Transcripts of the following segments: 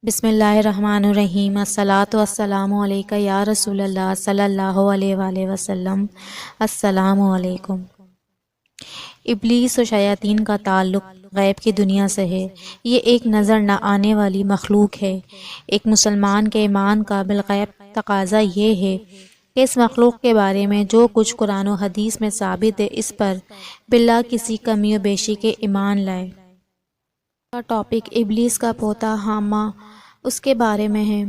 بسم اللہ الرحمن الرحیم۔ الصلاۃ والسلام علیکہ یا رسول اللہ صلی اللہ علیہ وآلہ وسلم۔ السلام علیکم۔ ابلیس و شیاطین کا تعلق غیب کی دنیا سے ہے۔ یہ ایک نظر نہ آنے والی مخلوق ہے۔ ایک مسلمان کے ایمان کا بالغیب تقاضا یہ ہے کہ اس مخلوق کے بارے میں جو کچھ قرآن و حدیث میں ثابت ہے اس پر بلا کسی کمی و بیشی کے ایمان لائے۔ کا ٹاپک ابلیس کا پوتا حامہ اس کے بارے میں ہے۔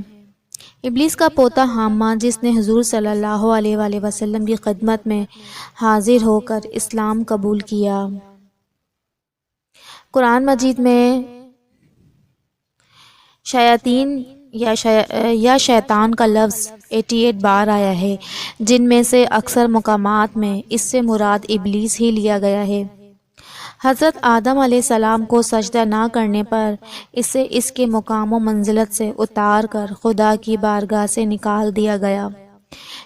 ابلیس کا پوتا حامہ جس نے حضور صلی اللہ علیہ وآلہ وسلم کی خدمت میں حاضر ہو کر اسلام قبول کیا۔ قرآن مجید میں شیاطین یا شیطان کا لفظ 88 بار آیا ہے، جن میں سے اکثر مقامات میں اس سے مراد ابلیس ہی لیا گیا ہے۔ حضرت آدم علیہ السلام کو سجدہ نہ کرنے پر اسے اس کے مقام و منزلت سے اتار کر خدا کی بارگاہ سے نکال دیا گیا۔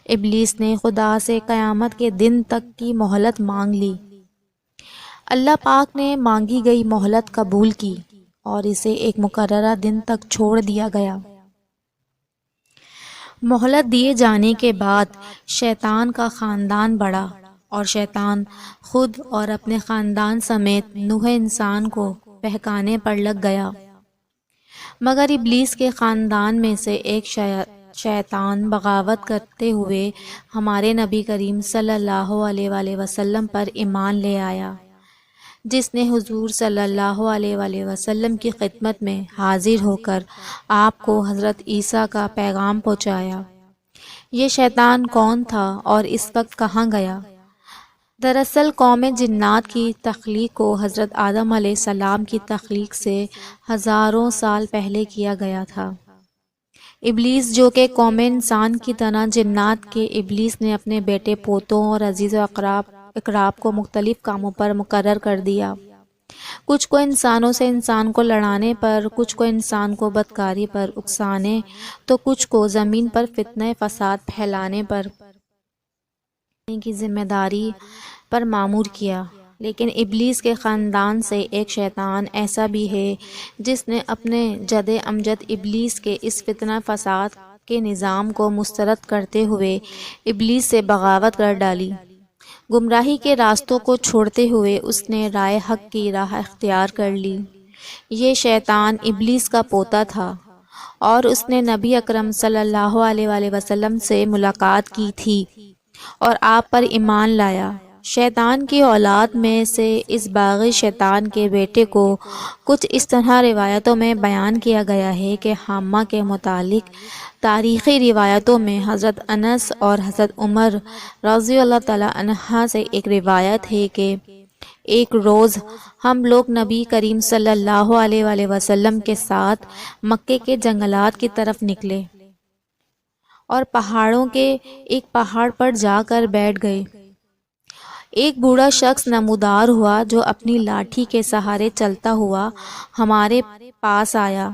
ابلیس نے خدا سے قیامت کے دن تک کی مہلت مانگ لی۔ اللہ پاک نے مانگی گئی مہلت قبول کی اور اسے ایک مقررہ دن تک چھوڑ دیا گیا۔ مہلت دیے جانے کے بعد شیطان کا خاندان بڑھا اور شیطان خود اور اپنے خاندان سمیت نوح انسان کو بہکانے پر لگ گیا، مگر ابلیس کے خاندان میں سے ایک شیطان بغاوت کرتے ہوئے ہمارے نبی کریم صلی اللہ علیہ وآلہ وسلم پر ایمان لے آیا، جس نے حضور صلی اللہ علیہ وآلہ وسلم کی خدمت میں حاضر ہو کر آپ کو حضرت عیسیٰ کا پیغام پہنچایا۔ یہ شیطان کون تھا اور اس وقت کہاں گیا؟ دراصل قوم جنات کی تخلیق کو حضرت آدم علیہ السلام کی تخلیق سے ہزاروں سال پہلے کیا گیا تھا۔ ابلیس جو کہ قوم انسان کی طرح جنات کے، ابلیس نے اپنے بیٹے پوتوں اور عزیز و اقراب کو مختلف کاموں پر مقرر کر دیا، کچھ کو انسانوں سے انسان کو لڑانے پر، کچھ کو انسان کو بدکاری پر اکسانے تو کچھ کو زمین پر فتنہ فساد پھیلانے پر کی ذمہ داری پر مامور کیا۔ لیکن ابلیس کے خاندان سے ایک شیطان ایسا بھی ہے جس نے اپنے جد امجد ابلیس کے اس فتنہ فساد کے نظام کو مسترد کرتے ہوئے ابلیس سے بغاوت کر ڈالی۔ گمراہی کے راستوں کو چھوڑتے ہوئے اس نے رائے حق کی راہ اختیار کر لی۔ یہ شیطان ابلیس کا پوتا تھا اور اس نے نبی اکرم صلی اللہ علیہ وآلہ وسلم سے ملاقات کی تھی اور آپ پر ایمان لایا۔ شیطان کی اولاد میں سے اس باغی شیطان کے بیٹے کو کچھ اس طرح روایتوں میں بیان کیا گیا ہے کہ حامہ کے متعلق تاریخی روایتوں میں حضرت انس اور حضرت عمر رضی اللہ تعالی عنہ سے ایک روایت ہے کہ ایک روز ہم لوگ نبی کریم صلی اللہ علیہ وآلہ وسلم کے ساتھ مکے کے جنگلات کی طرف نکلے اور پہاڑوں کے ایک پہاڑ پر جا کر بیٹھ گئے۔ ایک بوڑھا شخص نمودار ہوا جو اپنی لاٹھی کے سہارے چلتا ہوا ہمارے پاس آیا۔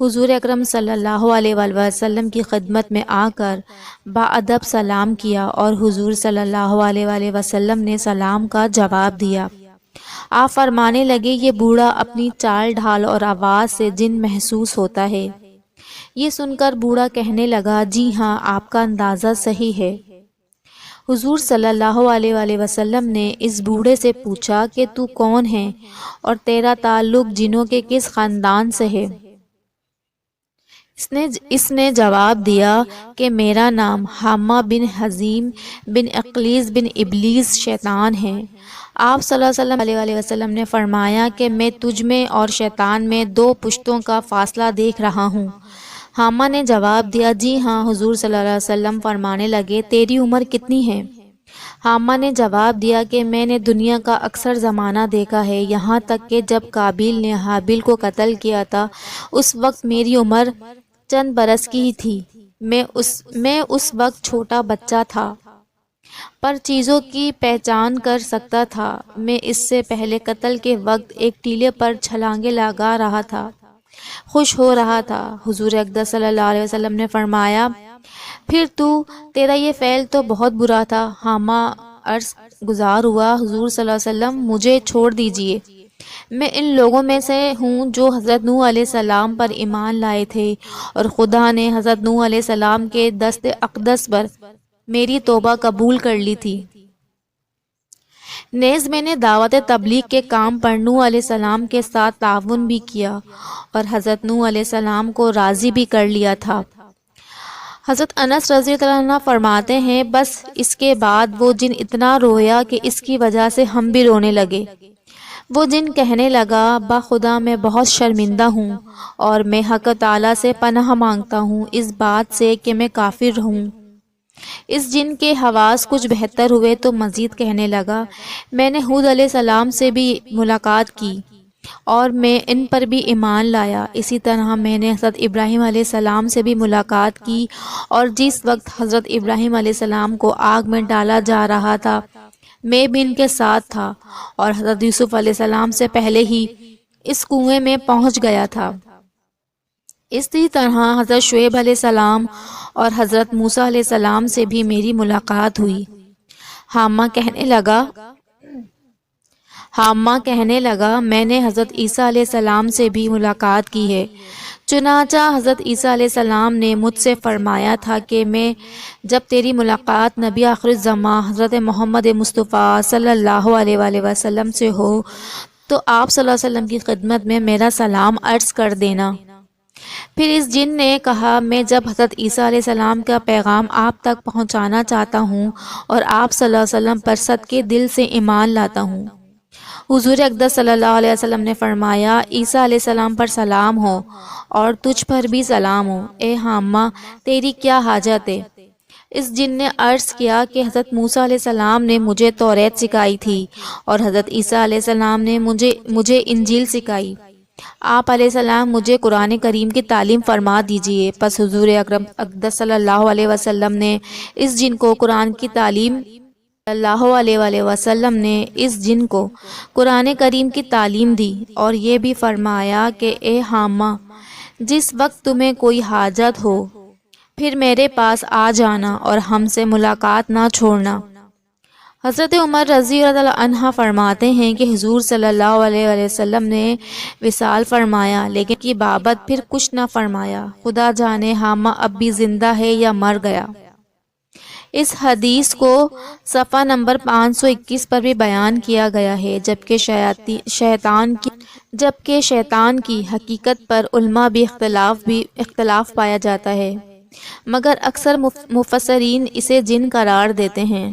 حضور اکرم صلی اللہ علیہ وآلہ وسلم کی خدمت میں آ کر باادب سلام کیا اور حضور صلی اللہ علیہ وآلہ وسلم نے سلام کا جواب دیا۔ آپ فرمانے لگے، یہ بوڑھا اپنی چال ڈھال اور آواز سے جن محسوس ہوتا ہے۔ یہ سن کر بوڑھا کہنے لگا، جی ہاں، آپ کا اندازہ صحیح ہے۔ حضور صلی اللہ علیہ وآلہ وسلم نے اس بوڑھے سے پوچھا کہ تو کون ہے اور تیرا تعلق جنوں کے کس خاندان سے ہے؟ اس نے جواب دیا کہ میرا نام حامہ بن حزیم بن اقلیس بن ابلیس شیطان ہے۔ آپ صلی اللہ علیہ وسلم نے فرمایا کہ میں تجھ میں اور شیطان میں 2 پشتوں کا فاصلہ دیکھ رہا ہوں۔ حامہ نے جواب دیا، جی ہاں۔ حضور صلی اللہ علیہ وسلم فرمانے لگے، تیری عمر کتنی ہے؟ حامہ نے جواب دیا کہ میں نے دنیا کا اکثر زمانہ دیکھا ہے، یہاں تک کہ جب قابیل نے حابیل کو قتل کیا تھا اس وقت میری عمر چند برس کی ہی تھی۔ میں اس وقت چھوٹا بچہ تھا پر چیزوں کی پہچان کر سکتا تھا۔ میں اس سے پہلے قتل کے وقت ایک ٹیلے پر چھلانگیں لگا رہا تھا، خوش ہو رہا تھا۔ حضور اقدس صلی اللہ علیہ وسلم نے فرمایا، پھر تیرا یہ فعل تو بہت برا تھا۔ حامہ عرض گزار ہوا، حضور صلی اللہ علیہ وسلم مجھے چھوڑ دیجئے، میں ان لوگوں میں سے ہوں جو حضرت نوح علیہ السلام پر ایمان لائے تھے، اور خدا نے حضرت نوح علیہ السلام کے دست اقدس پر میری توبہ قبول کر لی تھی۔ نیز میں نے دعوت تبلیغ کے کام پر نوح علیہ السلام کے ساتھ تعاون بھی کیا اور حضرت نوح علیہ السلام کو راضی بھی کر لیا تھا۔ حضرت انس رضی اللہ عنہ فرماتے ہیں، بس اس کے بعد وہ جن اتنا رویا کہ اس کی وجہ سے ہم بھی رونے لگے۔ وہ جن کہنے لگا، بخدا میں بہت شرمندہ ہوں اور میں حق تعالیٰ سے پناہ مانگتا ہوں اس بات سے کہ میں کافر ہوں۔ اس جن کے حواس کچھ بہتر ہوئے تو مزید کہنے لگا، میں نے ہود علیہ السلام سے بھی ملاقات کی اور میں ان پر بھی ایمان لایا۔ اسی طرح میں نے حضرت ابراہیم علیہ السلام سے بھی ملاقات کی، اور جس وقت حضرت ابراہیم علیہ السلام کو آگ میں ڈالا جا رہا تھا میں بھی ان کے ساتھ تھا، اور حضرت یوسف علیہ السلام سے پہلے ہی اس کنویں میں پہنچ گیا تھا۔ اسی طرح حضرت شعیب علیہ السلام اور حضرت موسیٰ علیہ السلام سے بھی میری ملاقات ہوئی۔ حامہ کہنے لگا، میں نے حضرت عیسیٰ علیہ السلام سے بھی ملاقات کی ہے۔ چنانچہ حضرت عیسیٰ علیہ السلام نے مجھ سے فرمایا تھا کہ میں جب تیری ملاقات نبی آخر الزماں حضرت محمد مصطفیٰ صلی اللہ علیہ وآلہ وسلم سے ہو تو آپ صلی اللہ علیہ وسلم کی خدمت میں میرا سلام عرض کر دینا۔ پھر اس جن نے کہا، میں جب حضرت عیسیٰ علیہ السلام کا پیغام آپ تک پہنچانا چاہتا ہوں اور آپ صلی اللہ علیہ وسلم پر صدقے دل سے ایمان لاتا ہوں۔ حضور اقدس صلی اللہ علیہ وسلم نے فرمایا، عیسیٰ علیہ السلام پر سلام ہو اور تجھ پر بھی سلام ہو۔ اے حامہ، تیری کیا حاجت ہے؟ اس جن نے عرض کیا کہ حضرت موسیٰ علیہ السلام نے مجھے توریت سکھائی تھی اور حضرت عیسیٰ علیہ السلام نے مجھے انجیل سکھائی۔ آپ علیہ السلام مجھے قرآن کریم کی تعلیم فرما دیجئے۔ پس حضور اکرم اقدس صلی اللہ علیہ وسلم نے اس جن کو قرآن کی تعلیم قرآن کریم کی تعلیم دی اور یہ بھی فرمایا کہ اے حامہ، جس وقت تمہیں کوئی حاجت ہو پھر میرے پاس آ جانا اور ہم سے ملاقات نہ چھوڑنا۔ حضرت عمر رضی اللہ عنہ فرماتے ہیں کہ حضور صلی اللہ علیہ وسلم نے وصال فرمایا لیکن کی بابت پھر کچھ نہ فرمایا۔ خدا جانے حامہ اب بھی زندہ ہے یا مر گیا۔ اس حدیث کو صفحہ نمبر 521 پر بھی بیان کیا گیا ہے، جبکہ شیطان کی حقیقت پر علماء بھی اختلاف پایا جاتا ہے، مگر اکثر مفسرین اسے جن قرار دیتے ہیں۔